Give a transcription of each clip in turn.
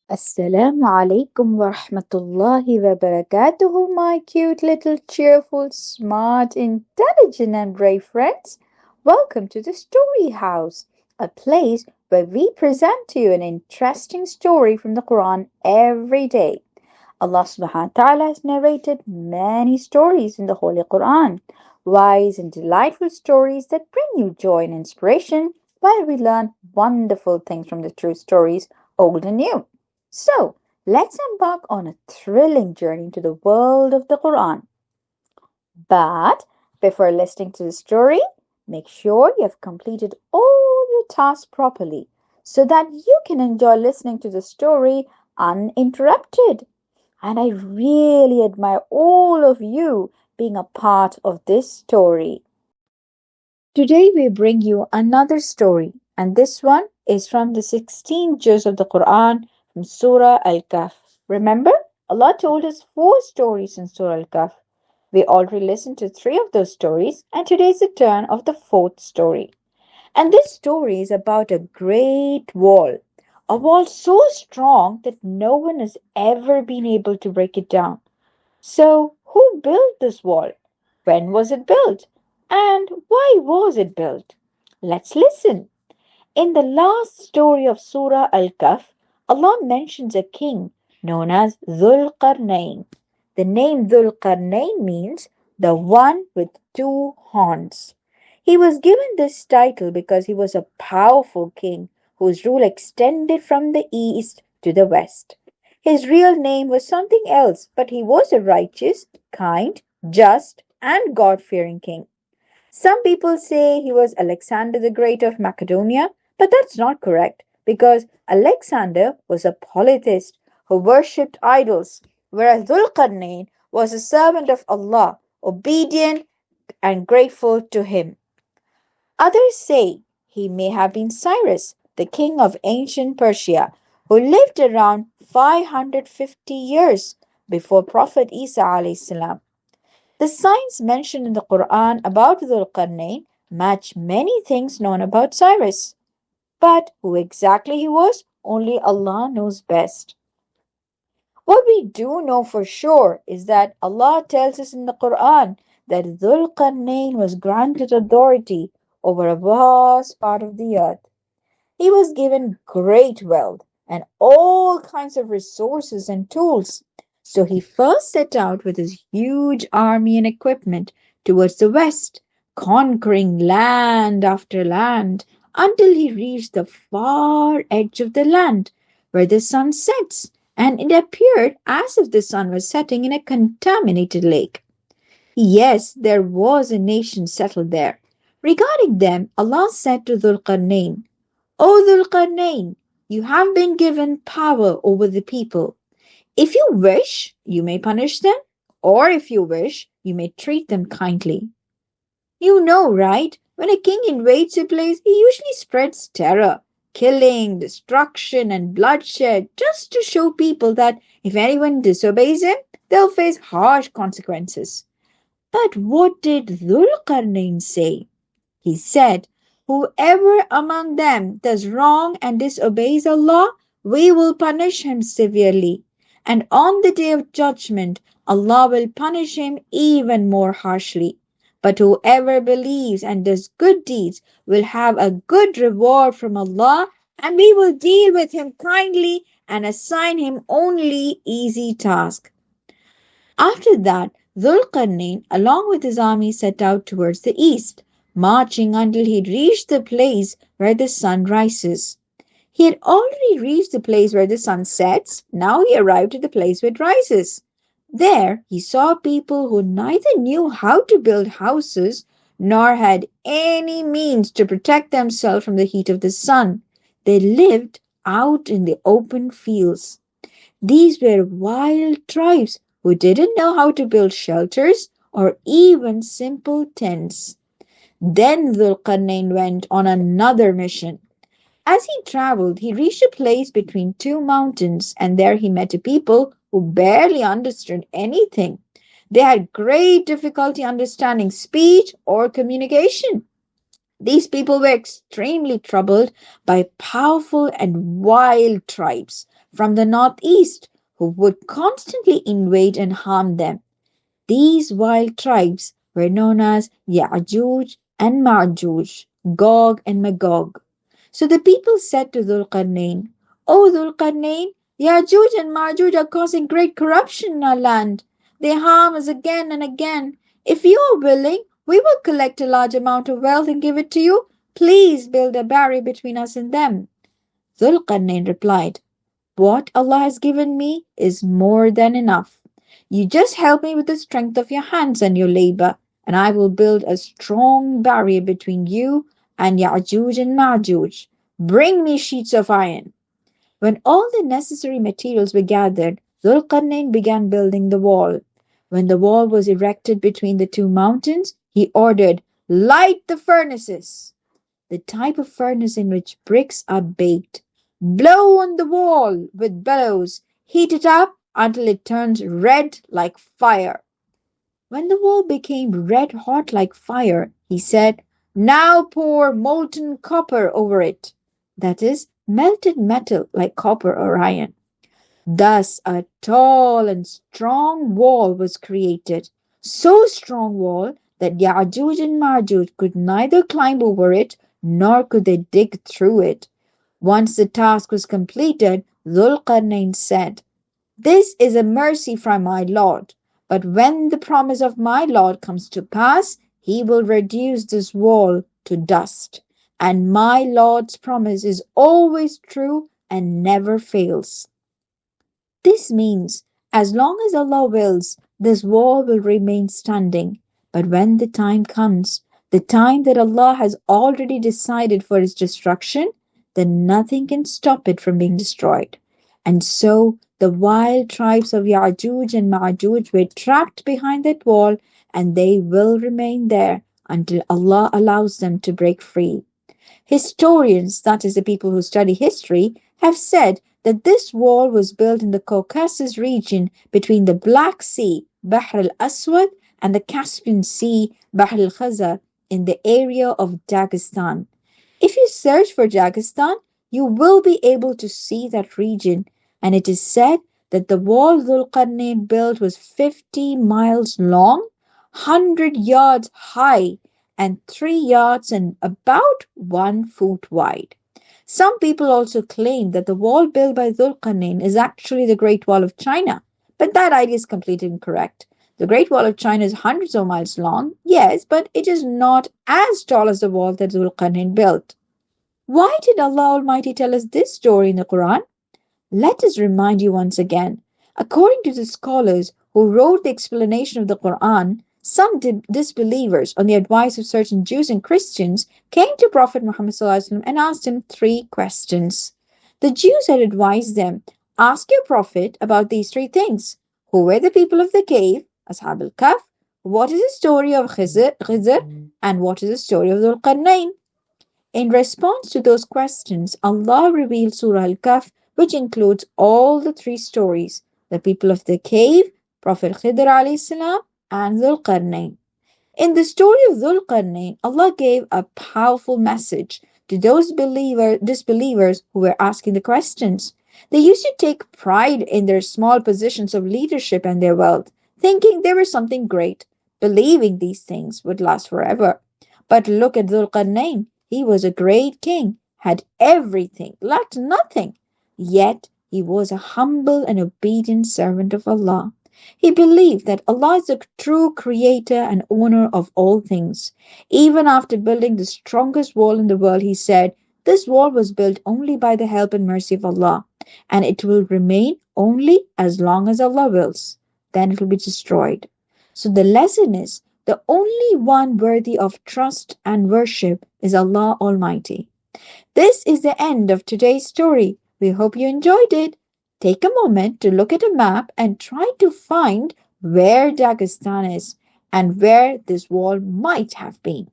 Assalamu alaikum wa rahmatullahi wa barakatuhu, my cute little cheerful, smart, intelligent, and brave friends. Welcome to the Story House, a place where we present to you an interesting story from the Quran every day. Allah subhanahu wa ta'ala has narrated many stories in the Holy Quran, wise and delightful stories that bring you joy and inspiration, while we learn wonderful things from the true stories, old and new. So, let's embark on a thrilling journey to the world of the Quran. But before listening to the story, make sure you have completed all your tasks properly so that you can enjoy listening to the story uninterrupted. And I really admire all of you being a part of this story. Today we bring you another story, and this one is from the 16th juz of the Quran from Surah Al-Kahf. Remember, Allah told us 4 stories in Surah Al-Kahf. We already listened to 3 of those stories, and today is the turn of the 4th story. And this story is about a great wall, a wall so strong that no one has ever been able to break it down. So, who built this wall? When was it built? And why was it built? Let's listen. In the last story of Surah Al-Kahf, Allah mentions a king known as Dhul Qarnayn. The name Dhul Qarnayn means the one with 2 horns. He was given this title because he was a powerful king whose rule extended from the east to the west. His real name was something else, but he was a righteous, kind, just, and God fearing king. Some people say he was Alexander the Great of Macedonia, but that's not correct because Alexander was a polytheist who worshipped idols, whereas Dhulqarnain was a servant of Allah, obedient and grateful to him. Others say he may have been Cyrus, the king of ancient Persia, who lived around 550 years before Prophet Isa alayhi salam. The signs mentioned in the Quran about Dhul-Qarnayn match many things known about Cyrus. But who exactly he was, only Allah knows best. What we do know for sure is that Allah tells us in the Quran that Dhul-Qarnayn was granted authority over a vast part of the earth. He was given great wealth and all kinds of resources and tools. So he first set out with his huge army and equipment towards the west, conquering land after land until he reached the far edge of the land where the sun sets, and it appeared as if the sun was setting in a contaminated lake. Yes, there was a nation settled there. Regarding them, Allah said to Dhul-Qarnayn, O Dhul-Qarnayn, you have been given power over the people. If you wish, you may punish them, or if you wish, you may treat them kindly. You know, right? When a king invades a place, he usually spreads terror, killing, destruction, and bloodshed just to show people that if anyone disobeys him, they'll face harsh consequences. But what did Dhul-Qarnayn say? He said, whoever among them does wrong and disobeys Allah, we will punish him severely. And on the day of judgment, Allah will punish him even more harshly. But whoever believes and does good deeds will have a good reward from Allah, and we will deal with him kindly and assign him only easy tasks. After that, Dhul-Qarnayn, along with his army, set out towards the east, marching until he reached the place where the sun rises. He had already reached the place where the sun sets. Now he arrived at the place where it rises. There he saw people who neither knew how to build houses nor had any means to protect themselves from the heat of the sun. They lived out in the open fields. These were wild tribes who didn't know how to build shelters or even simple tents. Then Dhul-Qarnayn went on another mission. As he traveled, he reached a place between 2 mountains, and there he met a people who barely understood anything. They had great difficulty understanding speech or communication. These people were extremely troubled by powerful and wild tribes from the northeast who would constantly invade and harm them. These wild tribes were known as Ya'juj and Ma'juj, Gog and Magog. So the people said to Dhul Qarnayn, O Dhul Qarnayn, Ya'juj and Ma'juj are causing great corruption in our land. They harm us again and again. If you are willing, we will collect a large amount of wealth and give it to you. Please build a barrier between us and them. Dhul Qarnayn replied, what Allah has given me is more than enough. You just help me with the strength of your hands and your labor, and I will build a strong barrier between you and Ya'juj and Ma'juj. Bring me sheets of iron. When all the necessary materials were gathered, Dhul-Qarnayn began building the wall. When the wall was erected between the two mountains, he ordered, light the furnaces, the type of furnace in which bricks are baked. Blow on the wall with bellows. Heat it up until it turns red like fire. When the wall became red hot like fire, he said, now pour molten copper over it. That is, melted metal like copper or iron. Thus a tall and strong wall was created, so strong wall that Ya'juj and Ma'juj could neither climb over it nor could they dig through it. Once the task was completed, Dhul-Qarnayn said, this is a mercy from my Lord, but when the promise of my Lord comes to pass, he will reduce this wall to dust. And my Lord's promise is always true and never fails. This means, as long as Allah wills, this wall will remain standing. But when the time comes, the time that Allah has already decided for its destruction, then nothing can stop it from being destroyed. And so the wild tribes of Ya'juj and Ma'juj were trapped behind that wall, and they will remain there until Allah allows them to break free. Historians, that is, the people who study history, have said that this wall was built in the Caucasus region between the Black Sea, Bahr al-Aswad, and the Caspian Sea, Bahr al-Khazar, in the area of Dagestan. If you search for Dagestan, you will be able to see that region, and it is said that the wall Dhul-Qarnayn built was 50 miles long, 100 yards high, and 3 yards and about 1 foot wide. Some people also claim that the wall built by Dhul-Qarnayn is actually the Great Wall of China, but that idea is completely incorrect. The Great Wall of China is hundreds of miles long, yes, but it is not as tall as the wall that Dhul-Qarnayn built. Why did Allah Almighty tell us this story in the Quran? Let us remind you once again. According to the scholars who wrote the explanation of the Quran, some disbelievers, on the advice of certain Jews and Christians, came to Prophet Muhammad ﷺ and asked him 3 questions. The Jews had advised them, ask your Prophet about these 3 things. Who were the people of the cave, Ashab al-Kahf? What is the story of Khizr? And what is the story of Dhul-Qarnayn? In response to those questions, Allah revealed Surah Al-Kahf, which includes all the 3 stories, the people of the cave, Prophet Khidr alayhi salam, and Dhul-Qarnayn. In the story of Dhul-Qarnayn, Allah gave a powerful message to those disbelievers who were asking the questions. They used to take pride in their small positions of leadership and their wealth, thinking they were something great, believing these things would last forever. But look at Dhul-Qarnayn. He was a great king, had everything, lacked nothing. Yet he was a humble and obedient servant of Allah. He believed that Allah is the true creator and owner of all things. Even after building the strongest wall in the world, he said, this wall was built only by the help and mercy of Allah, and it will remain only as long as Allah wills. Then it will be destroyed. So the lesson is, the only one worthy of trust and worship is Allah Almighty. This is the end of today's story. We hope you enjoyed it. Take a moment to look at a map and try to find where Dagestan is and where this wall might have been.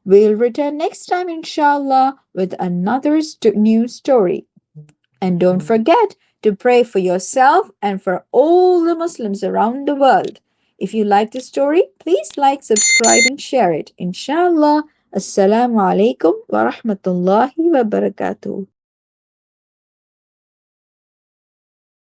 We'll return next time, inshallah, with another new story. And don't forget to pray for yourself and for all the Muslims around the world. If you like the story, please like, subscribe, and share it. Inshallah. Assalamu alaikum wa rahmatullahi wa barakatuh.